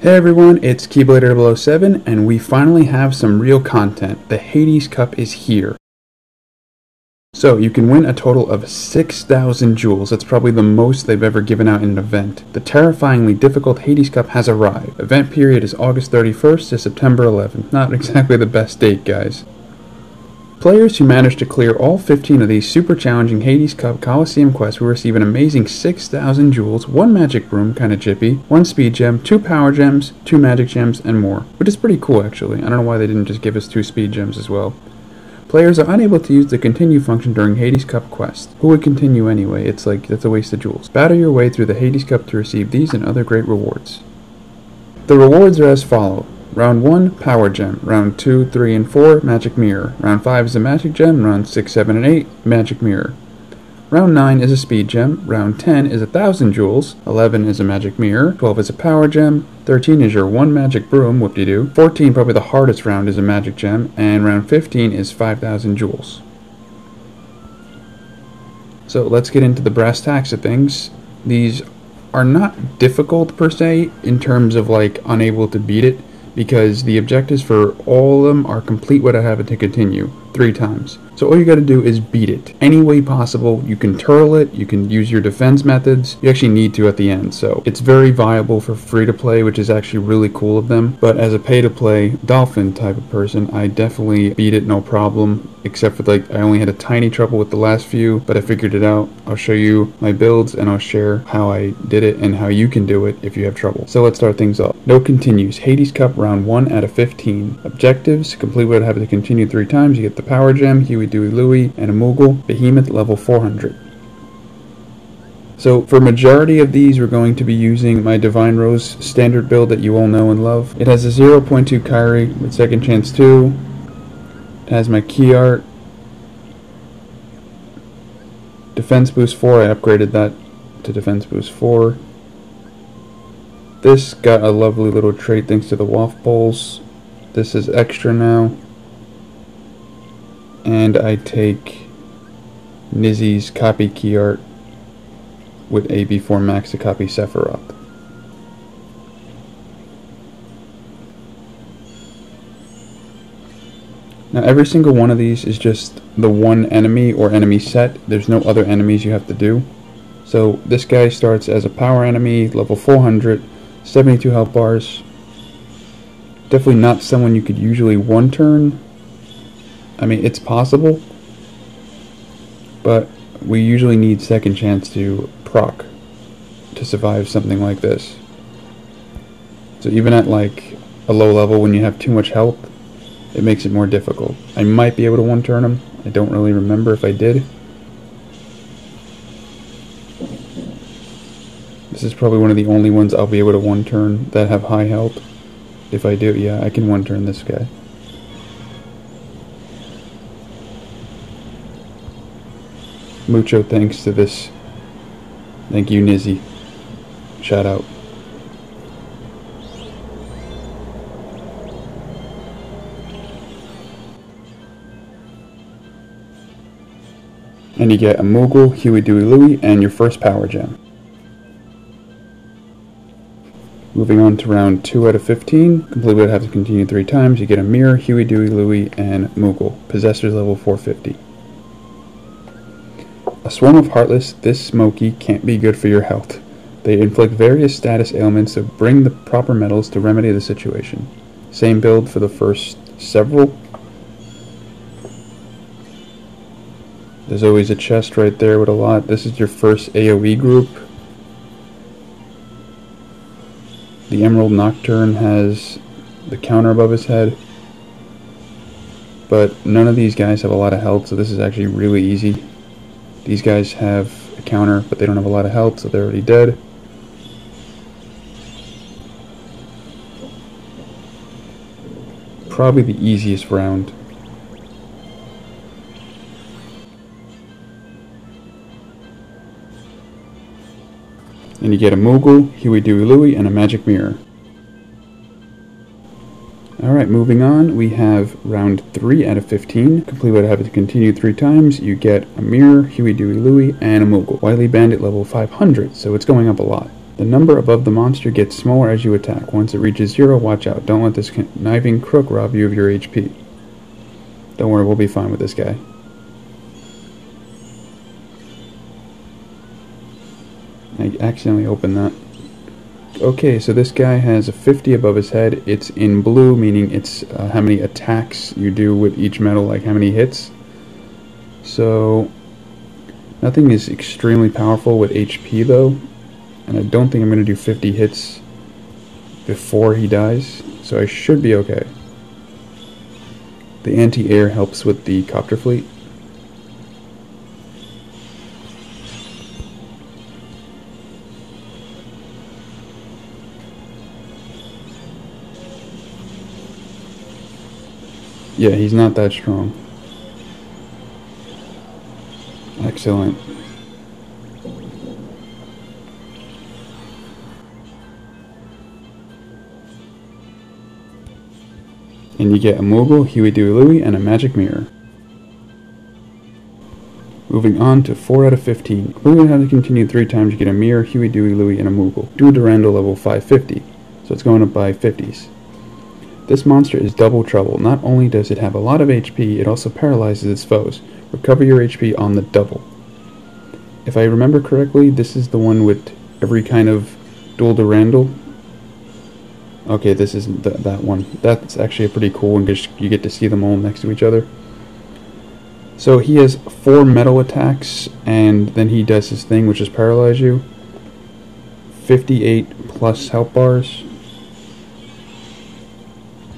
Hey everyone, it's Keyblader007 and we finally have some real content. The Hades Cup is here. So you can win a total of 6,000 jewels. That's probably the most they've ever given out in an event. The terrifyingly difficult Hades Cup has arrived. Event period is August 31st to September 11th. Not exactly the best date, guys. Players who manage to clear all 15 of these super challenging Hades Cup Coliseum quests will receive an amazing 6,000 jewels, 1 Magic Broom, kinda chippy, 1 Speed Gem, 2 Power Gems, 2 Magic Gems, and more. Which is pretty cool actually. I don't know why they didn't just give us 2 Speed Gems as well. Players are unable to use the continue function during Hades Cup quest. Who would continue anyway? It's like, that's a waste of jewels. Battle your way through the Hades Cup to receive these and other great rewards. The rewards are as follow. Round 1, Power Gem. Round 2, 3, and 4, Magic Mirror. Round 5 is a Magic Gem. Round 6, 7, and 8, Magic Mirror. Round 9 is a Speed Gem. Round 10 is 1,000 jewels. 11 is a Magic Mirror. 12 is a Power Gem. 13 is your 1 Magic Broom, whoop-de-doo. 14, probably the hardest round, is a Magic Gem. And round 15 is 5,000 jewels. So let's get into the brass tacks of things. These are not difficult per se in terms of like unable to beat it, because the objectives for all of them are complete what I have it to continue 3 times. So all you gotta do is beat it any way possible. You can turtle it, you can use your defense methods, you actually need to at the end. So it's very viable for free to play, which is actually really cool of them. But as a pay to play dolphin type of person, I definitely beat it no problem, except for like I only had a tiny trouble with the last few, but I figured it out. I'll show you my builds and I'll share how I did it and how you can do it if you have trouble. So let's start things off. No continues. Hades Cup round 1 out of 15. Objectives: complete what I have to continue 3 times. You get the Power Gem, Huey, Dewey, Louie, and a Moogle. Behemoth level 400. So for majority of these we're going to be using my Divine Rose standard build that you all know and love. It has a 0.2 Kyrie with second chance 2. It has my key art. Defense boost 4, I upgraded that to defense boost 4. This got a lovely little trait thanks to the waft bowls. This is extra now. And I take Nizzy's copy key art with AB4 Max to copy Sephiroth. Now every single one of these is just the one enemy or enemy set. There's no other enemies you have to do. So this guy starts as a power enemy, level 400, 72 health bars. Definitely not someone you could usually one turn. I mean, it's possible, but we usually need second chance to proc to survive something like this. So even at like a low level, when you have too much health, it makes it more difficult. I might be able to one turn him. I don't really remember if I did. This is probably one of the only ones I'll be able to one turn that have high health. If I do, yeah, I can one turn this guy. Mucho thanks to this. Thank you, Nizzy. Shout out. And you get a Moogle, Huey, Dewey, Louie, and your first Power Gem. Moving on to round 2 out of 15. Complete what I have to continue 3 times. You get a Mirror, Huey, Dewey, Louie, and Moogle. Possessor's level 450. A swarm of Heartless, this smoky can't be good for your health. They inflict various status ailments, so bring the proper metals to remedy the situation. Same build for the first several. There's always a chest right there with a lot. This is your first AoE group. The Emerald Nocturne has the counter above his head. But none of these guys have a lot of health, so this is actually really easy. These guys have a counter, but they don't have a lot of health, so they're already dead. Probably the easiest round. And you get a Moogle, Huey, Dewey, Louie, and a Magic Mirror. Alright, moving on, we have round 3 out of 15. Complete what I have to continue 3 times. You get a Mirror, Huey, Dewey, Louie, and a Moogle. Wily Bandit level 500, so it's going up a lot. The number above the monster gets smaller as you attack. Once it reaches 0, watch out. Don't let this conniving crook rob you of your HP. Don't worry, we'll be fine with this guy. I accidentally opened that. Okay, so this guy has a 50 above his head. It's in blue, meaning it's how many attacks you do with each metal, like how many hits. So, nothing is extremely powerful with HP though, and I don't think I'm going to do 50 hits before he dies, so I should be okay. The anti-air helps with the copter fleet. Yeah, he's not that strong. Excellent. And you get a Moogle, Huey, Dewey, Louie, and a Magic Mirror. Moving on to 4 out of 15. Moving on to continue 3 times, you get a Mirror, Huey, Dewey, Louie, and a Moogle. Due to Randall level 550, so it's going up by 50s. This monster is double trouble. Not only does it have a lot of HP, it also paralyzes its foes. Recover your HP on the double. If I remember correctly, this is the one with every kind of dual Durandal. Okay, this isn't that one. That's actually a pretty cool one because you get to see them all next to each other. So he has 4 metal attacks, and then he does his thing, which is paralyze you. 58 plus health bars.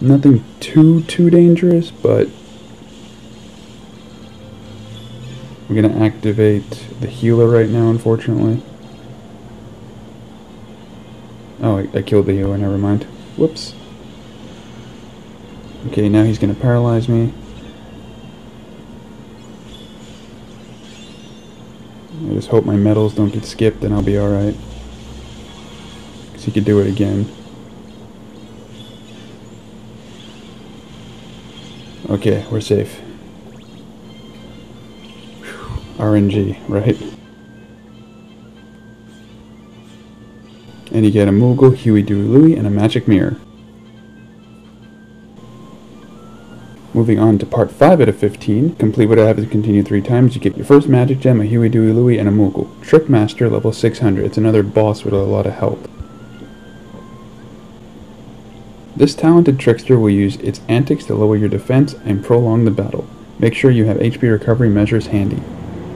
Nothing too dangerous, but we're gonna activate the healer right now, unfortunately. Oh, I killed the healer, never mind. Whoops. Okay, now he's gonna paralyze me. I just hope my medals don't get skipped and I'll be alright. Because he could do it again. Okay, we're safe. RNG, right? And you get a Moogle, Huey, Dewey, Louie, and a Magic Mirror. Moving on to part 5 out of 15. Complete what I have to continue 3 times. You get your first Magic Gem, a Huey, Dewey, Louie, and a Moogle. Trick Master, level 600. It's another boss with a lot of help. This talented trickster will use its antics to lower your defense and prolong the battle. Make sure you have HP recovery measures handy.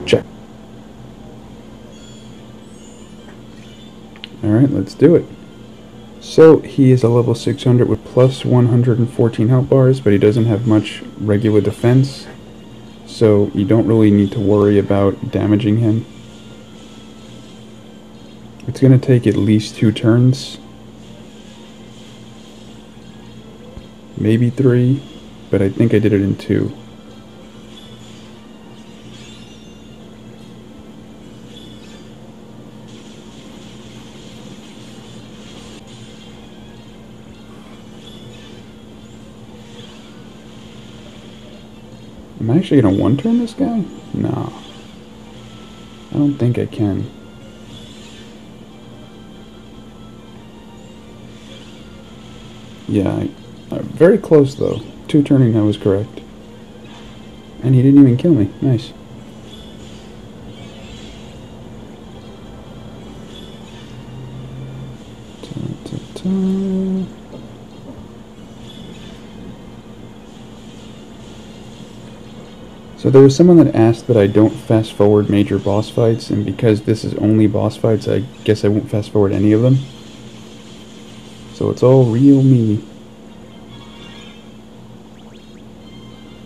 Check. Alright, let's do it. So, he is a level 600 with plus 114 health bars, but he doesn't have much regular defense. So, you don't really need to worry about damaging him. It's going to take at least 2 turns. Maybe 3, but I think I did it in 2. Am I actually going to one-turn this guy? No. I don't think I can. Yeah, very close though. 2 turning, I was correct. And he didn't even kill me. Nice. So there was someone that asked that I don't fast forward major boss fights, and because this is only boss fights, I guess I won't fast forward any of them. So it's all real me.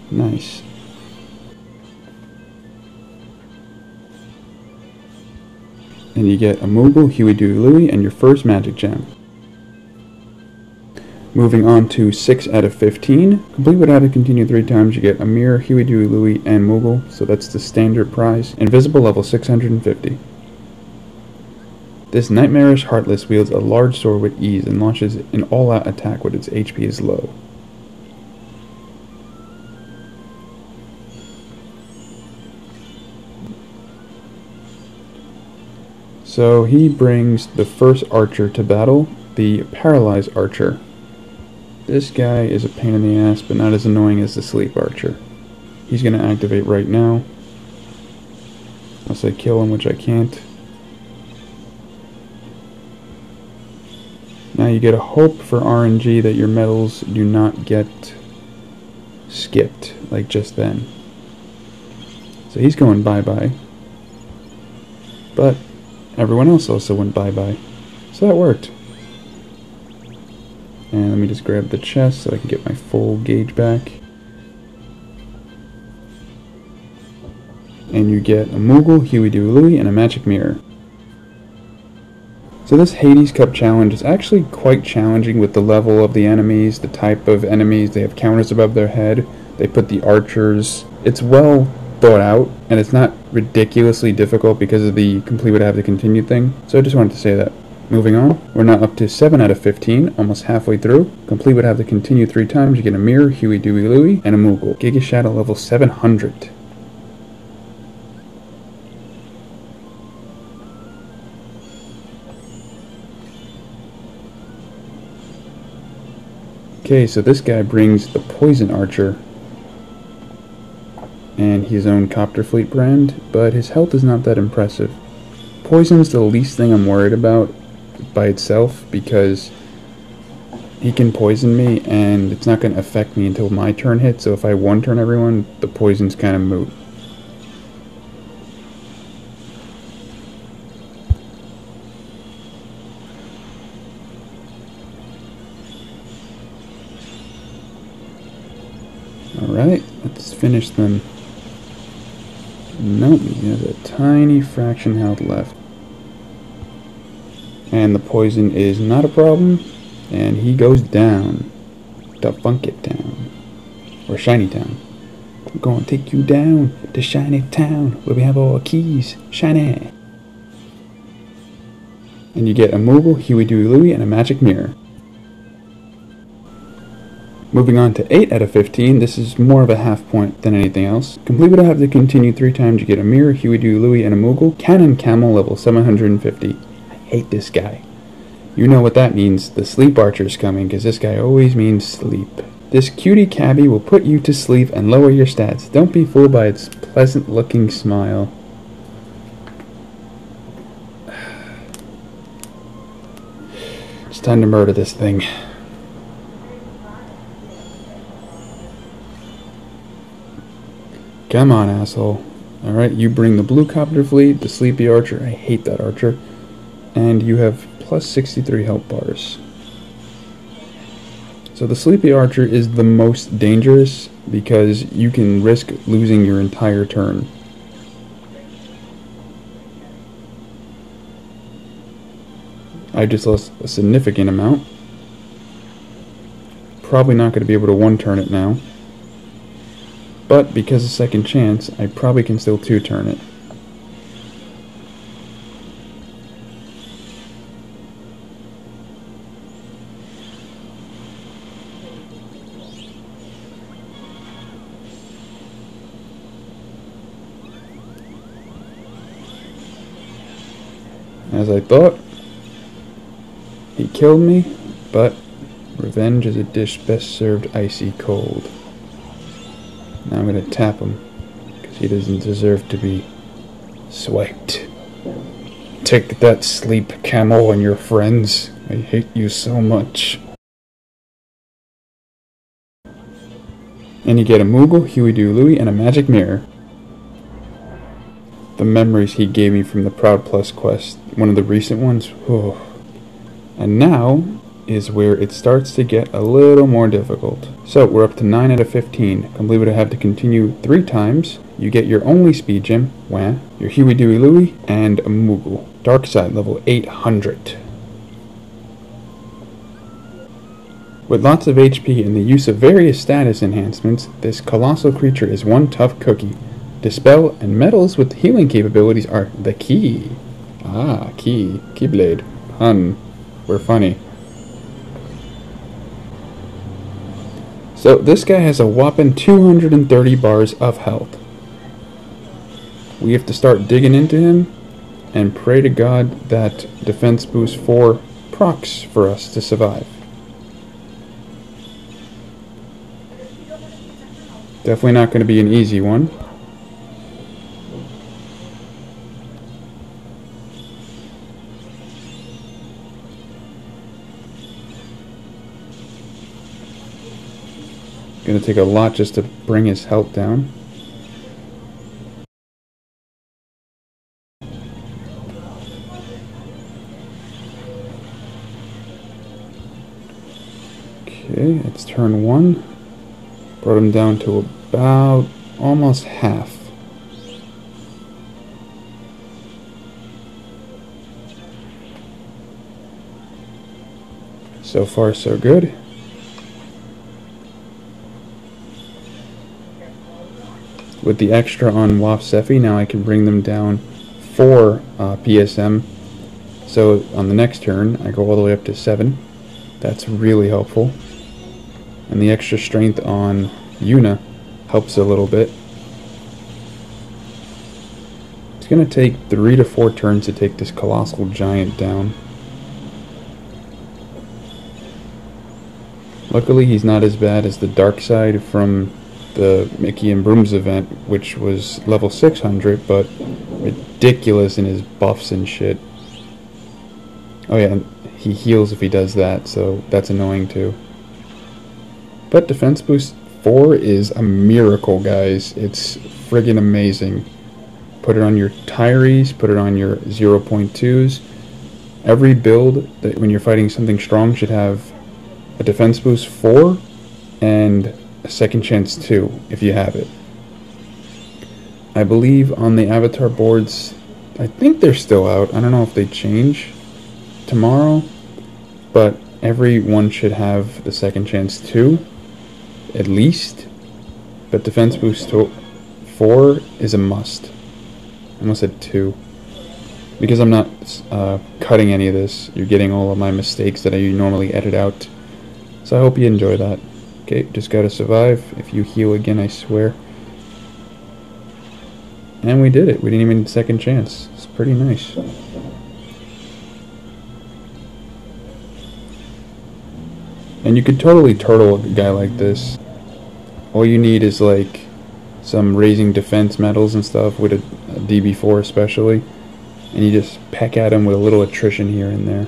Nice. And you get a Moogle, Huey, Dewey, Louie, and your first Magic Gem. Moving on to 6 out of 15. Complete what I had to continue 3 times. You get a Mirror, Huey, Dewey, Louie, and Moogle. So that's the standard prize. Invisible level 650. This nightmarish Heartless wields a large sword with ease and launches an all-out attack when its HP is low. So he brings the first archer to battle, the paralyzed archer. This guy is a pain in the ass, but not as annoying as the sleep archer. He's going to activate right now. Unless I kill him, which I can't. Now you get a hope for RNG that your medals do not get skipped, like just then. So he's going bye-bye. But everyone else also went bye-bye. So that worked. And let me just grab the chest so I can get my full gauge back. And you get a Moogle, Huey, Dewey, Louie, and a Magic Mirror. So this Hades Cup challenge is actually quite challenging with the level of the enemies, the type of enemies. They have counters above their head. They put the archers. It's well thought out, and it's not ridiculously difficult because of the complete would have to continue thing. So I just wanted to say that. Moving on, we're now up to 7 out of 15, almost halfway through. Complete would have to continue 3 times. You get a Mirror, Huey, Dewey, Louie, and a Moogle. Giga Shadow level 700. Okay, so this guy brings the Poison Archer and his own Copter Fleet brand, but his health is not that impressive. Poison's the least thing I'm worried about by itself because he can poison me and it's not going to affect me until my turn hits, so if I one-turn everyone, the poison's kind of moot. Alright, let's finish them. Nope, he has a tiny fraction health left. And the poison is not a problem, and he goes down. To Funk It Town. Or Shiny Town. I'm gonna take you down to Shiny Town, where we have all our keys. Shiny! And you get a Moogle, Huey, Dewey, Louie, and a Magic Mirror. Moving on to 8 out of 15, this is more of a half point than anything else. Complete would have to continue 3 times. You get a Mirror, Huey, Dewey, Louie, and a Moogle. Cannon Camel level 750. I hate this guy. You know what that means. The Sleep Archer's coming, because this guy always means sleep. This cutie cabbie will put you to sleep and lower your stats. Don't be fooled by its pleasant looking smile. It's time to murder this thing. Come on, asshole. Alright, you bring the Blue Copter Fleet, the Sleepy Archer. I hate that archer. And you have plus 63 health bars. So the Sleepy Archer is the most dangerous because you can risk losing your entire turn. I just lost a significant amount. Probably not going to be able to one-turn it now. But because of second chance, I probably can still two-turn it. As I thought, he killed me, but revenge is a dish best served icy cold. Now I'm going to tap him, because he doesn't deserve to be swiped. Take that, Sleep Camel and your friends. I hate you so much. And you get a Moogle, Huey, Dewey, Louie, and a Magic Mirror. The memories he gave me from the Proud Plus quest, one of the recent ones. Oh. And now is where it starts to get a little more difficult. So we're up to 9 out of 15. Complete would have to continue 3 times. You get your only speed gem, wah, your Huey, Dewey, Louie, and a Moogle. Dark Side level 800. With lots of HP and the use of various status enhancements, this colossal creature is one tough cookie. Dispel and medals with healing capabilities are the key. Ah, key. Keyblade. Pun. We're funny. So this guy has a whopping 230 bars of health. We have to start digging into him, and pray to God that defense boost 4 procs for us to survive. Definitely not going to be an easy one. Going to take a lot just to bring his health down. Okay, it's turn 1. Brought him down to about almost half. So far, so good. With the extra on Waf Sefi, now I can bring them down 4 PSM. So on the next turn, I go all the way up to 7. That's really helpful. And the extra strength on Yuna helps a little bit. It's going to take 3 to 4 turns to take this colossal giant down. Luckily, he's not as bad as the dark side from the Mickey and Brooms event, which was level 600, but ridiculous in his buffs and shit. Oh yeah, and he heals if he does that, so that's annoying too. But defense boost 4 is a miracle, guys. It's friggin' amazing. Put it on your Tyrees, put it on your 0.2s. Every build that when you're fighting something strong should have a defense boost 4 and a second chance 2 if you have it. I believe on the avatar boards, I think they're still out. I don't know if they change tomorrow, but everyone should have the second chance 2 at least. But defense boost 4 is a must. I almost said 2. Because I'm not cutting any of this, you're getting all of my mistakes that I normally edit out. So I hope you enjoy that. Okay, just gotta survive. If you heal again, I swear. And we did it. We didn't even need a second chance. It's pretty nice. And you could totally turtle a guy like this. All you need is like some raising defense medals and stuff with a DB4 especially. And you just peck at him with a little attrition here and there.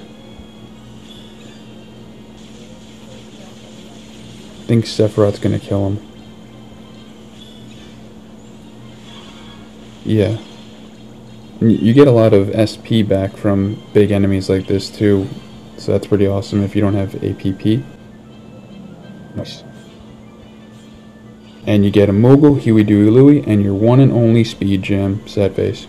I think Sephiroth's gonna kill him. Yeah. You get a lot of SP back from big enemies like this too, so that's pretty awesome if you don't have APP. Nice. And you get a Moogle, Huey, Dewey, Louie, and your one and only Speed Jam, sad face.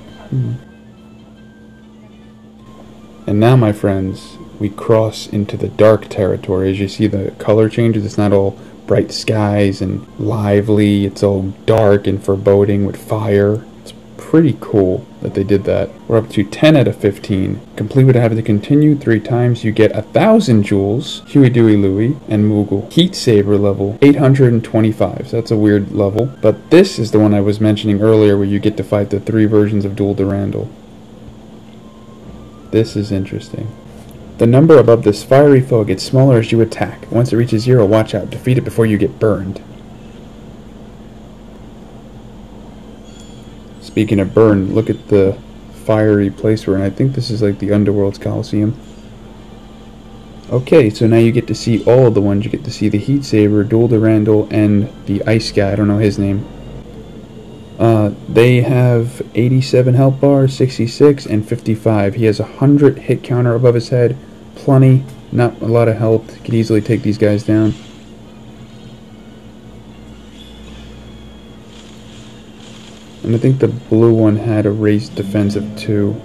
And now, my friends, we cross into the dark territory. As you see, the color changes. It's not all bright skies and lively. It's all dark and foreboding with fire. It's pretty cool that they did that. We're up to 10 out of 15. Complete with having to continue 3 times. You get 1,000 jewels, Huey, Dewey, Louie, and Moogle. Heat Saber level 825. So that's a weird level. But this is the one I was mentioning earlier where you get to fight the 3 versions of Duel Durandal. This is interesting. The number above this fiery foe gets smaller as you attack. Once it reaches 0, watch out. Defeat it before you get burned. Speaking of burn, look at the fiery place we're in. I think this is like the Underworld's Coliseum. Okay, so now you get to see all of the ones. You get to see the Heat Saber, Duel Durandal, and the Ice guy. I don't know his name. They have 87 health bars, 66, and 55. He has 100 hit counter above his head. Plenty, not a lot of health. Could easily take these guys down. And I think the blue one had a raised defensive too.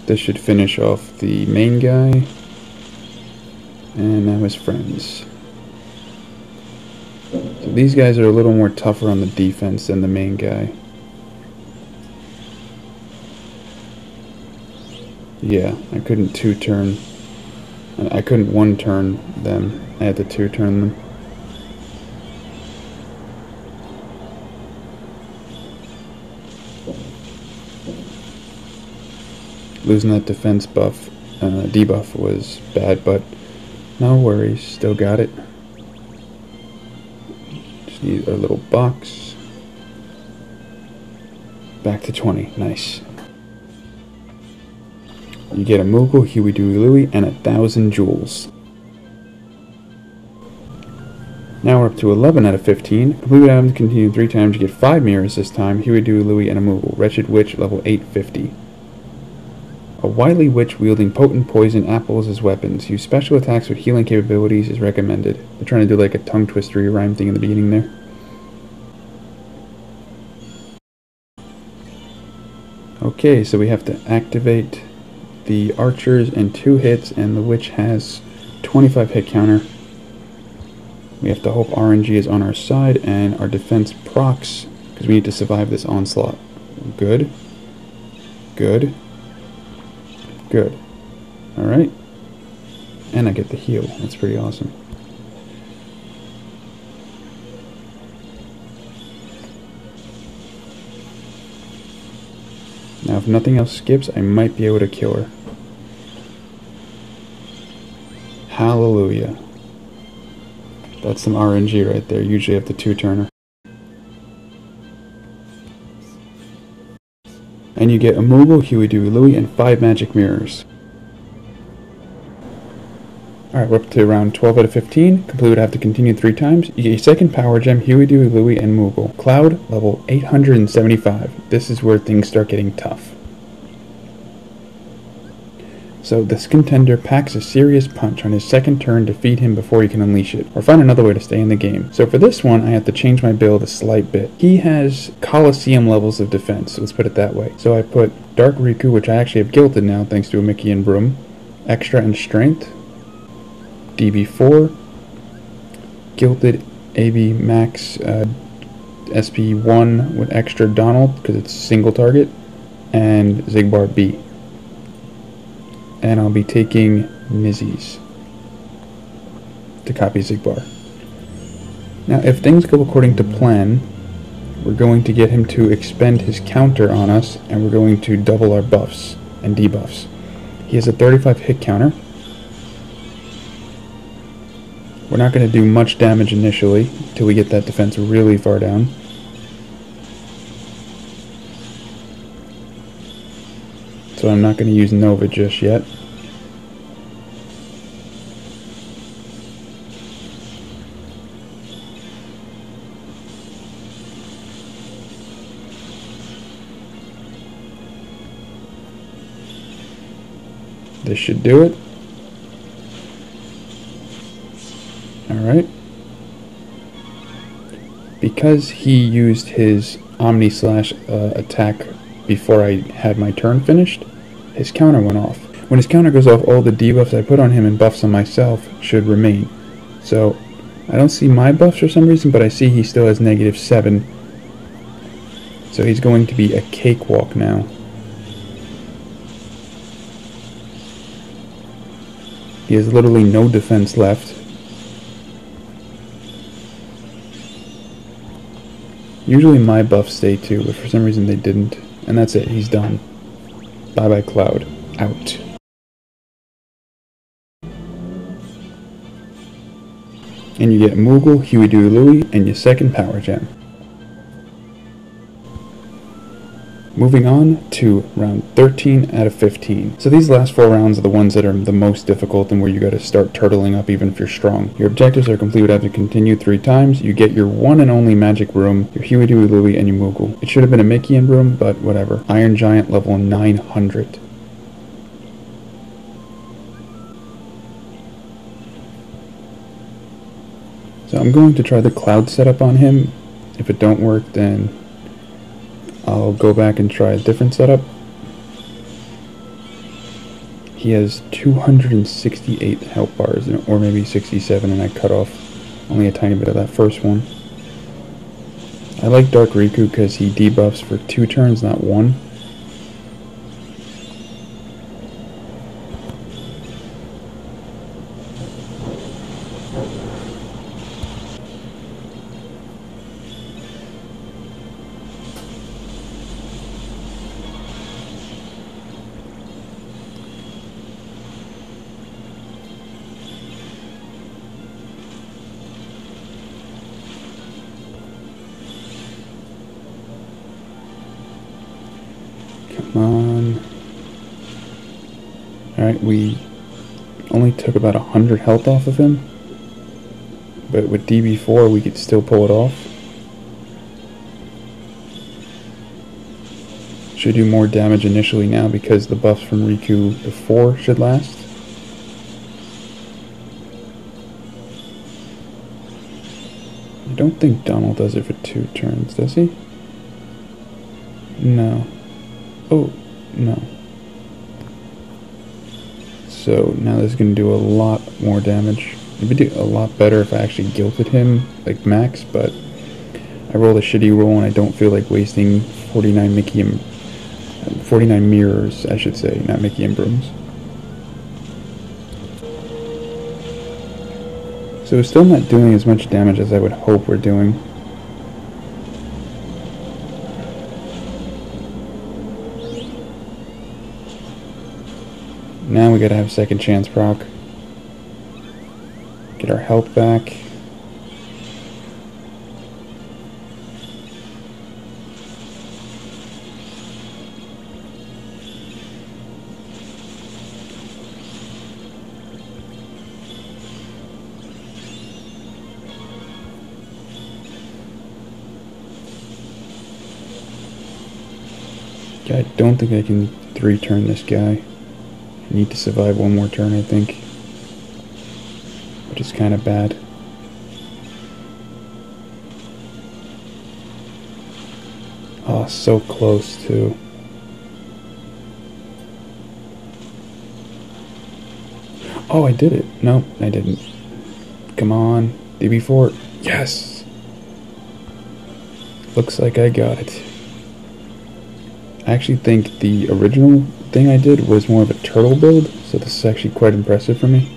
This should finish off the main guy. And now his friends. So these guys are a little more tougher on the defense than the main guy. Yeah, I couldn't two-turn. I couldn't one-turn them. I had to two-turn them. Losing that defense buff, debuff was bad, but no worries, still got it. Just need our little box. Back to 20, nice. You get a Moogle, Huey, Dewey, Louie, and 1,000 jewels. Now we're up to 11 out of 15. Complete items continue 3 times. You get 5 mirrors this time. Huey, Dewey, Louie, and a Moogle. Wretched Witch, level 850. A wily witch wielding potent poison apples as weapons. Use special attacks with healing capabilities is recommended. They're trying to do like a tongue twister rhyme thing in the beginning there. Okay, so we have to activate the archers in 2 hits, and the witch has 25 hit counter. We have to hope RNG is on our side and our defense procs, because we need to survive this onslaught. Good. Good. Good. Alright. And I get the heal. That's pretty awesome. Now if nothing else skips, I might be able to kill her. Hallelujah. That's some RNG right there. Usually I have to two-turner. And you get a Moogle, Huey, Dewey, Louie, and 5 magic mirrors. Alright, we're up to around 12 out of 15. Complete would have to continue 3 times. You get a second power gem, Huey, Dewey, Louie, and Moogle. Cloud, level 875. This is where things start getting tough. So this contender packs a serious punch on his second turn to feed him before he can unleash it, or find another way to stay in the game. So for this one, I have to change my build a slight bit. He has Colosseum levels of defense, let's put it that way. So I put Dark Riku, which I actually have guilted now thanks to a Mickey and Broom, extra and strength, DB4, gilded AB max SP1 with extra Donald because it's single target, and Zigbar B. And I'll be taking Nizzies to copy Zigbar. Now if things go according to plan, we're going to get him to expend his counter on us, and we're going to double our buffs and debuffs. He has a 35 hit counter. We're not going to do much damage initially until we get that defense really far down. So I'm not going to use Nova just yet. This should do it. Alright. Because he used his Omni Slash attack before I had my turn finished, his counter went off. When his counter goes off, all the debuffs I put on him and buffs on myself should remain. So, I don't see my buffs for some reason, but I see he still has -7. So he's going to be a cakewalk now. He has literally no defense left. Usually my buffs stay too, but for some reason they didn't. And that's it, he's done. Bye bye Cloud. Out. And you get Moogle, Huey, Dewey, Louie, and your second power gem. Moving on to round 13 out of 15. So these last 4 rounds are the ones that are the most difficult and where you gotta start turtling up even if you're strong. Your objectives are complete, would have to continue 3 times. You get your one and only Magic Broom, your Huey, Dewey, Louie, and your Moogle. It should have been a Mickey and Broom, but whatever. Iron Giant level 900. So I'm going to try the Cloud setup on him. If it don't work, then I'll go back and try a different setup. He has 268 health bars, or maybe 67, and I cut off only a tiny bit of that first one. I like Dark Riku because he debuffs for 2 turns, not 1. Come on. Alright, we only took about 100 health off of him. But with DB4 we could still pull it off. Should do more damage initially now because the buffs from Riku before should last. I don't think Donald does it for 2 turns, does he? No. Oh, no. So now this is going to do a lot more damage. It would do a lot better if I actually guilted him, like max, but I rolled a shitty roll and I don't feel like wasting 49 mirrors, I should say, not Mickey and Brooms. So we're still not doing as much damage as I would hope we're doing. Now we gotta have second chance proc. Get our health back. I don't think I can 3-turn this guy. I need to survive one more turn, I think. Which is kind of bad. Oh, so close too. Oh, I did it. No, I didn't. Come on. DB4. Yes! Looks like I got it. I actually think the original thing I did was more of a turtle build, so this is actually quite impressive for me.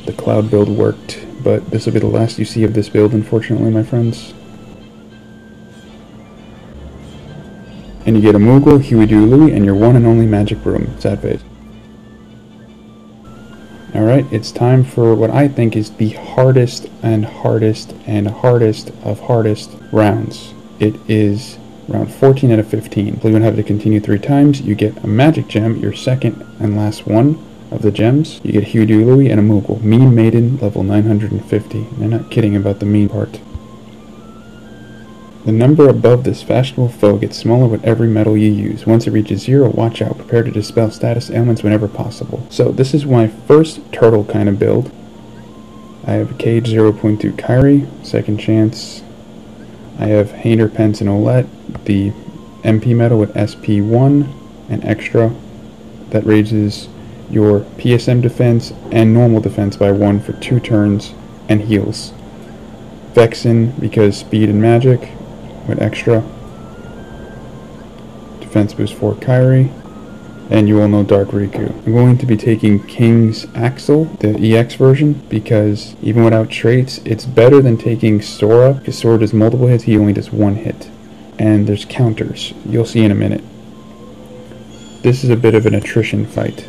The cloud build worked, but this will be the last you see of this build, unfortunately, my friends. And you get a Moogle, Huey Dewey Louie, and your one and only Magic Broom. Sad face. Alright, it's time for what I think is the hardest and hardest and hardest of hardest rounds. It is round 14 out of 15. You're going to have to continue 3 times. You get a Magic Gem, your second and last one of the gems. You get Huey Dewey Louie and a Moogle. Mean Maiden, level 950. They're not kidding about the mean part. The number above this fashionable foe gets smaller with every metal you use. Once it reaches 0, watch out. Prepare to dispel status ailments whenever possible. So this is my first turtle kind of build. I have Cage 0.2 Kyrie, second chance. I have Hater, Pence, and Olette, the MP medal with SP1 and extra. That raises your PSM defense and normal defense by 1 for 2 turns and heals. Vexen because speed and magic with extra. Defense boost for Kyrie. And you all know Dark Riku. I'm going to be taking King's Axel, the EX version, because even without traits, it's better than taking Sora, because Sora does multiple hits, he only does 1 hit. And there's counters, you'll see in a minute. This is a bit of an attrition fight.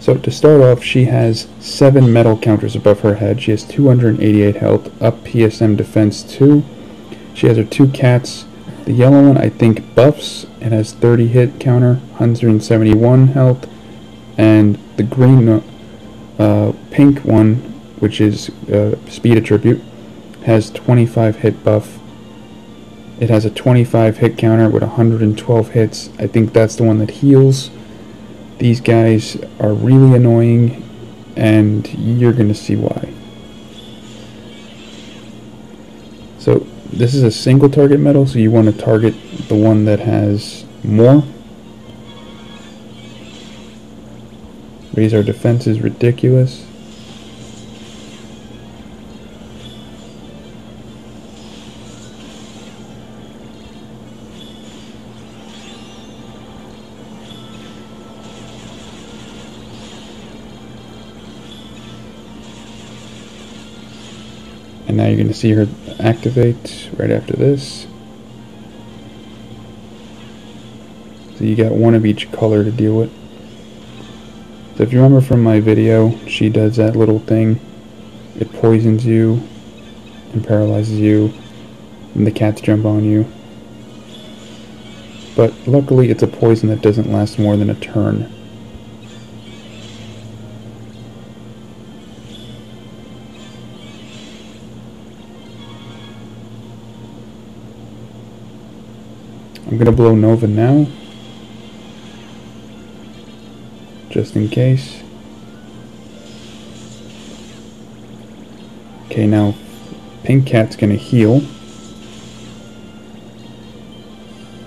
So to start off, she has 7 metal counters above her head. She has 288 health, up PSM defense 2. She has her 2 cats. The yellow one, I think, buffs. It has 30 hit counter, 171 health. And the green, pink one, which is speed attribute, has 25 hit buff. It has a 25 hit counter with 112 hits. I think that's the one that heals. These guys are really annoying, and you're going to see why. So this is a single target medal, so you want to target the one that has more. Raise our defense is ridiculous. And now you're going to see her activate right after this. So you got one of each color to deal with. So if you remember from my video, she does that little thing. It poisons you and paralyzes you, and the cats jump on you. but luckily it's a poison that doesn't last more than a turn. I'm gonna blow Nova now, just in case. Okay, now Pink Cat's gonna heal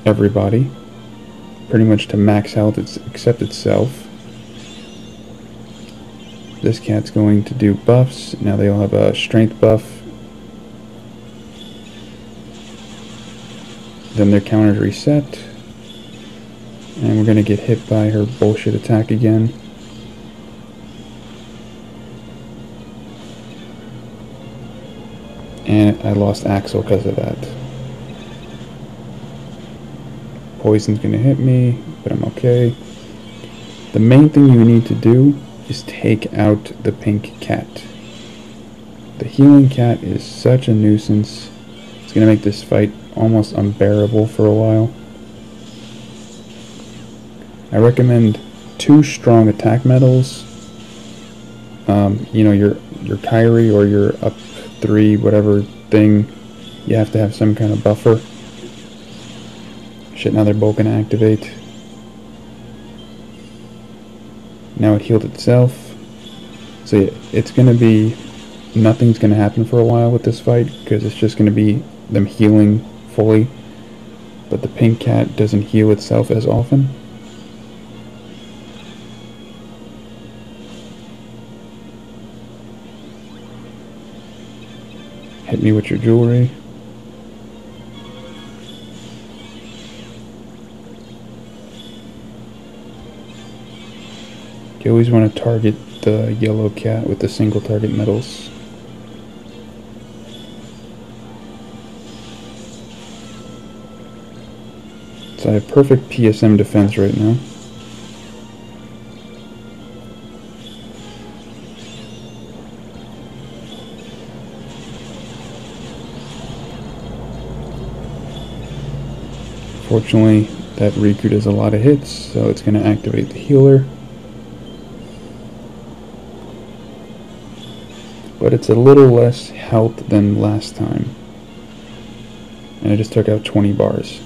everybody, pretty much to max health except itself. This cat's going to do buffs. Now they all have a strength buff. Then their counters reset. And we're gonna get hit by her bullshit attack again. And I lost Axel because of that. Poison's gonna hit me, but I'm okay. The main thing you need to do is take out the pink cat. The healing cat is such a nuisance. It's gonna make this fight almost unbearable for a while. I recommend 2 strong attack medals. You know, your Kyrie or your up 3 whatever thing, you have to have some kind of buffer. Shit, now they're both gonna activate. Now it healed itself. So yeah, it's gonna be, nothing's gonna happen for a while with this fight because it's just gonna be them healing fully, but the pink cat doesn't heal itself as often. Hit me with your jewelry. You always want to target the yellow cat with the single target medals. So I have perfect PSM defense right now. Fortunately, that Riku does a lot of hits, so it's going to activate the healer. But it's a little less health than last time. And I just took out 20 bars.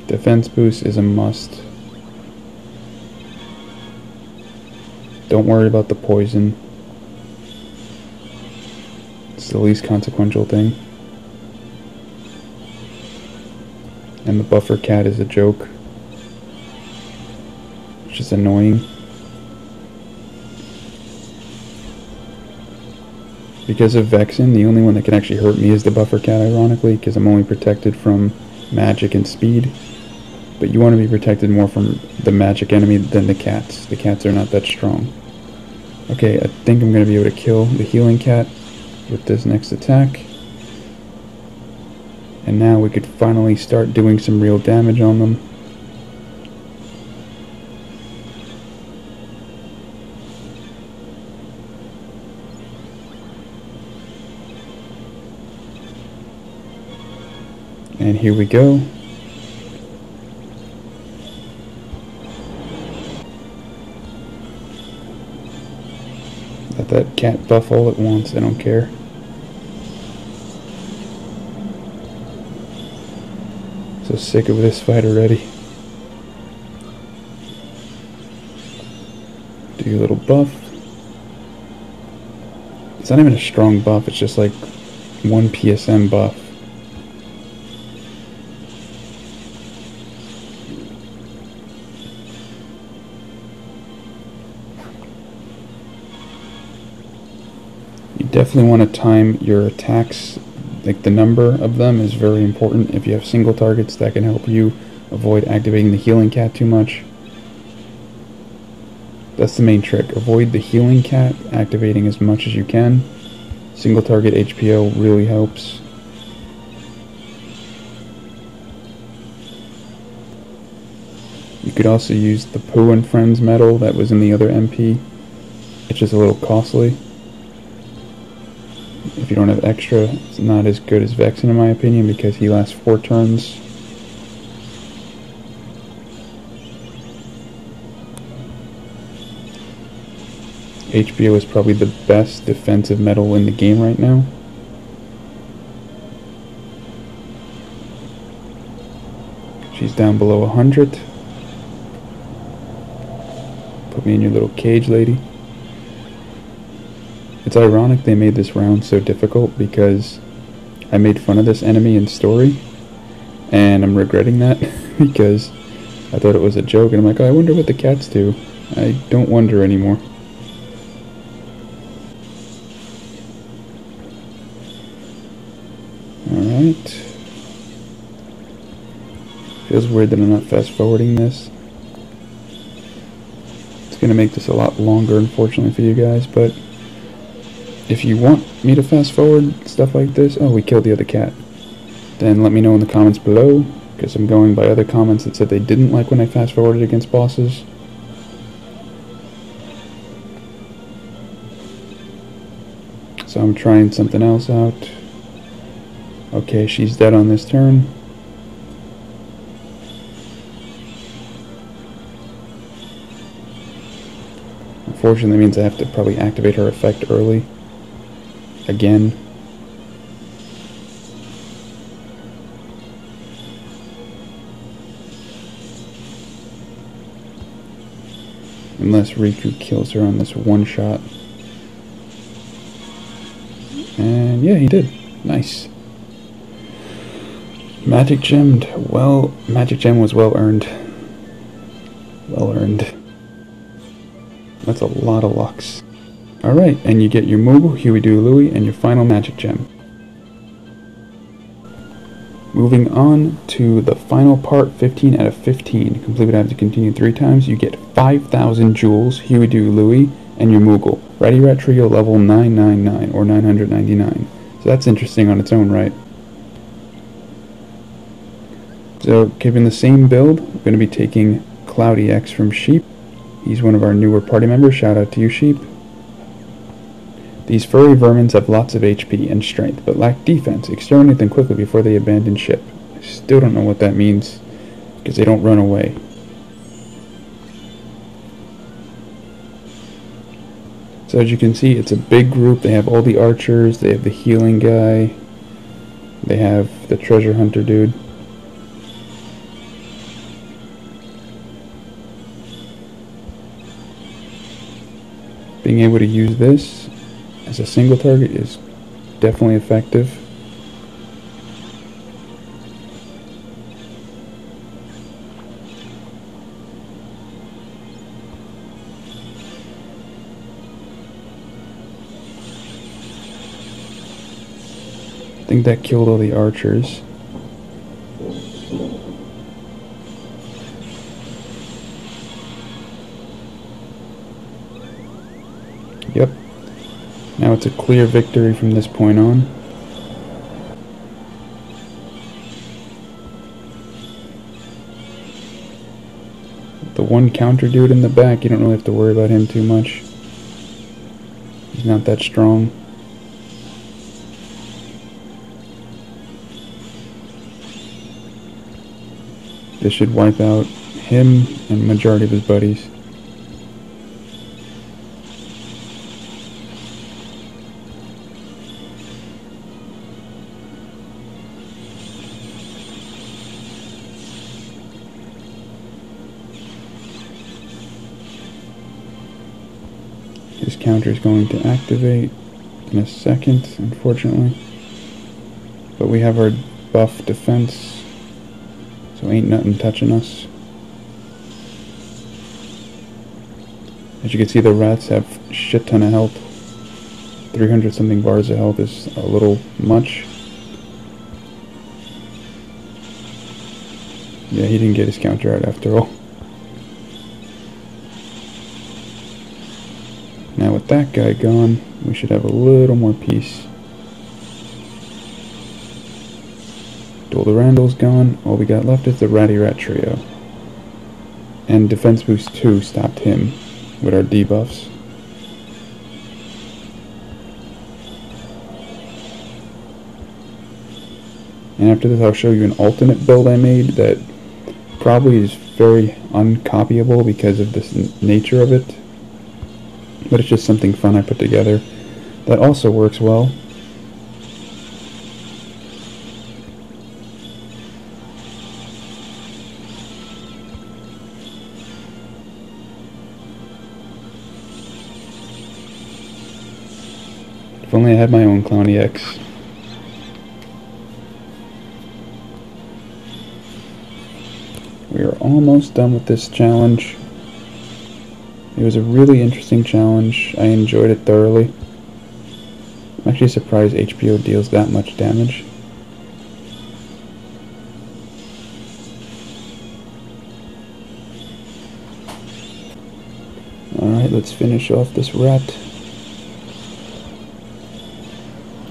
Defense boost is a must. Don't worry about the poison. It's the least consequential thing. And the buffer cat is a joke. It's just annoying. Because of Vexen, the only one that can actually hurt me is the buffer cat, ironically, because I'm only protected from magic and speed. But you want to be protected more from the magic enemy than the cats. The cats are not that strong. Okay, I think I'm going to be able to kill the healing cat with this next attack. And now we could finally start doing some real damage on them. And here we go. Let that cat buff all at once, I don't care. So sick of this fight already. Do your little buff. It's not even a strong buff, it's just like 1 PSM buff. You definitely want to time your attacks. Like, the number of them is very important. If you have single targets, that can help you avoid activating the healing cat too much. That's the main trick. Avoid the healing cat activating as much as you can. Single target HPO really helps. You could also use the Pooh and Friends medal that was in the other MP. It's just a little costly. If you don't have extra, it's not as good as Vexen in my opinion because he lasts 4 turns. HBO is probably the best defensive metal in the game right now. She's down below 100. Put me in your little cage, lady. It's ironic they made this round so difficult because I made fun of this enemy in story, and I'm regretting that because I thought it was a joke, and I'm like, oh, I wonder what the cats do. I don't wonder anymore. Alright. Feels weird that I'm not fast forwarding this. It's going to make this a lot longer, unfortunately, for you guys, but if you want me to fast forward stuff like this, oh, we killed the other cat, then let me know in the comments below, because I'm going by other comments that said they didn't like when I fast forwarded against bosses. So I'm trying something else out. Okay, she's dead on this turn. Unfortunately, that means I have to probably activate her effect early. Again. Unless Riku kills her on this one shot. And yeah, he did. Nice. Magic Gem was well earned. Well earned. That's a lot of Lux. Alright, and you get your Moogle, Huey-Doo Louie, and your final Magic Gem. Moving on to the final part, 15 out of 15. Completed, I have to continue 3 times. You get 5,000 jewels, Huey-Doo Louie, and your Moogle. Ratty Rat Trio level 999, or 999. So that's interesting on its own right. So, keeping the same build, we're going to be taking Cloudy X from Sheep. He's one of our newer party members. Shout out to you, Sheep. These furry vermins have lots of HP and strength, but lack defense. Exterminate them quickly before they abandon ship. I still don't know what that means, because they don't run away. So as you can see, it's a big group. They have all the archers, they have the healing guy, they have the treasure hunter dude. Being able to use this as a single target is definitely effective. I think that killed all the archers. Yep. Now it's a clear victory from this point on. The one counter dude in the back, you don't really have to worry about him too much. He's not that strong. This should wipe out him and majority of his buddies. His counter is going to activate in a second, unfortunately. But we have our buff defense, so ain't nothing touching us. As you can see, the rats have shit ton of health. 300 something bars of health is a little much. Yeah, he didn't get his counter out after all. Now with that guy gone, we should have a little more peace. Dolda Randall's gone. All we got left is the Ratty Rat Trio. And Defense Boost 2 stopped him with our debuffs. And after this I'll show you an alternate build I made that probably is very uncopyable because of the nature of it. But it's just something fun I put together that also works well. If only I had my own Clown EX. We are almost done with this challenge. It was a really interesting challenge. I enjoyed it thoroughly. I'm actually surprised HPO deals that much damage. Alright, let's finish off this rat.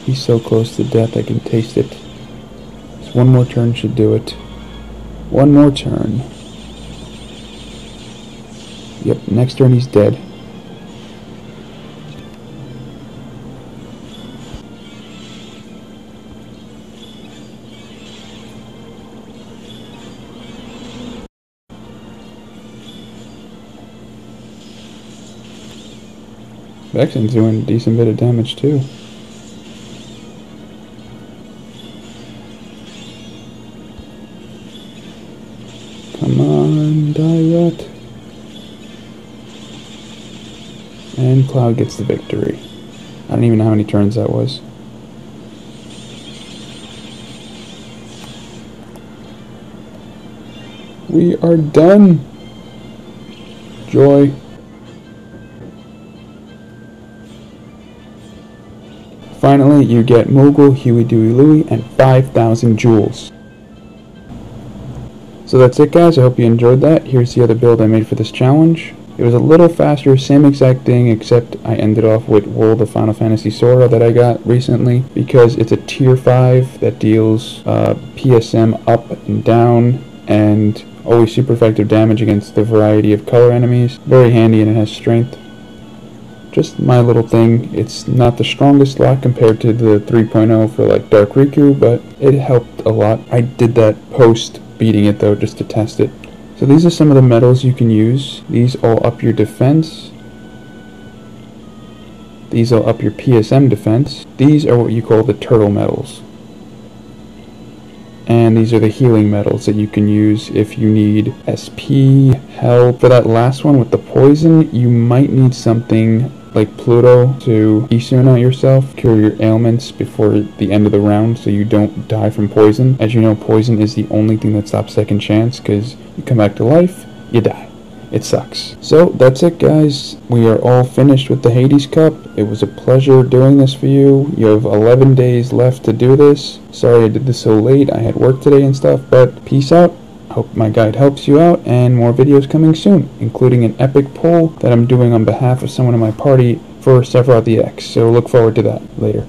He's so close to death I can taste it. Just one more turn should do it. One more turn. Yep, next turn he's dead. Vexen's doing a decent bit of damage too. Come on, die rat. And Cloud gets the victory. I don't even know how many turns that was. We are done! Joy. Finally, you get Mogul, Huey, Dewey, Louie, and 5,000 jewels. So that's it, guys. I hope you enjoyed that. Here's the other build I made for this challenge. It was a little faster, same exact thing, except I ended off with World of Final Fantasy Sora that I got recently, because it's a tier 5 that deals PSM up and down, and always super effective damage against the variety of color enemies. Very handy, and it has strength. Just my little thing. It's not the strongest lot compared to the 3.0 for like Dark Riku, but it helped a lot. I did that post beating it though, just to test it. So these are some of the medals you can use. These all up your defense. These all up your PSM defense. These are what you call the turtle medals. And these are the healing medals that you can use if you need SP, health. For that last one with the poison, you might need something like Pluto to Isuna yourself, cure your ailments before the end of the round so you don't die from poison. As you know, poison is the only thing that stops second chance, because you come back to life, you die. It sucks. So that's it, guys. We are all finished with the Hades Cup. It was a pleasure doing this for you. You have 11 days left to do this. Sorry I did this so late. I had work today and stuff, but peace out. Hope my guide helps you out, and more videos coming soon, including an epic poll that I'm doing on behalf of someone in my party for Sephiroth EX. So look forward to that later.